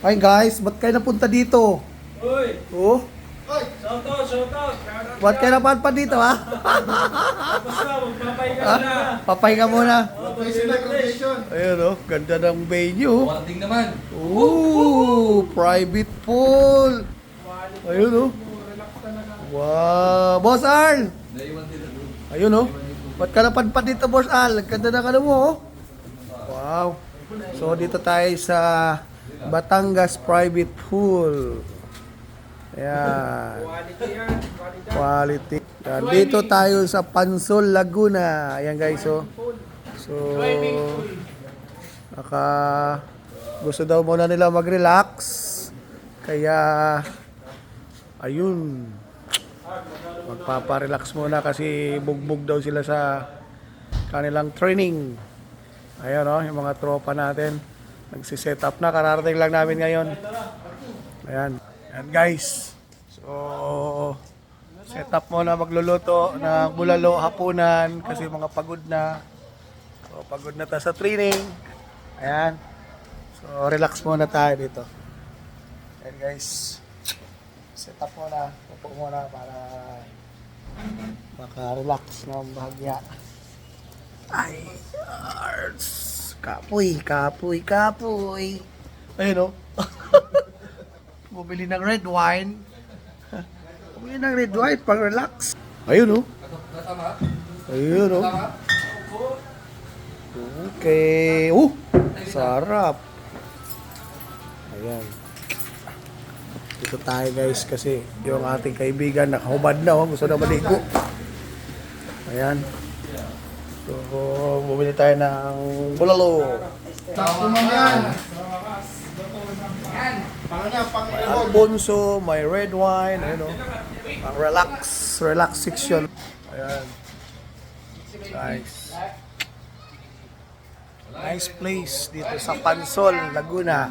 Hi guys, ba't kayo napunta dito? Uy! Oh, Shout out, shout out! ba't kayo napunta dito ha? Tapos na, magpapahinga Ha? na. Papahinga muna. Refresh. Ayun oh, ganda ng venue. Wating naman. Ooh, private pool. Ayun oh. Wow, Boss Arl. Naiwan din doon. Ayun oh. Ba't ka napadpad dito, Boss Arl? Ganda ng ano mo oh. Wow. So dito tayo sa Batangas Private Pool. Ayan. Quality yan. Quality. Yan. Dito tayo sa Pansol, Laguna. Ayan guys, oh. So, gusto daw muna nila mag-relax. Kaya, ayun. Magpapa-relax muna kasi bugbog daw sila sa kanilang training. Ayan, oh, yung mga tropa natin. Nagsiset up na. Kararating lang namin ngayon. Ayan. Ayan guys. So, set up muna magluluto ng bulalo hapunan kasi mga pagod na. So, pagod na tayo sa training. Ayan. So, relax muna tayo dito. Ayan guys. Set up muna. Upo muna para maka-relax ng bahagya. Ay, arts. Kapoy, kapoy, kapoy. Ayun o. Bumili ng red wine. Bumili ng red wine pang relax. Ayun o. Kasama? Ayun o. Kasama? Okay. Sarap. Ayan. Dito tayo guys kasi yung ating kaibigan nakahubad na oh. Gusto na maligo. Ayan. So, bumili tayo ng bulalo. Sakto mo yan. May Alfonso, may red wine, ayun o. Pang relax section. Ayan. Nice. Nice place dito sa Pansol, Laguna.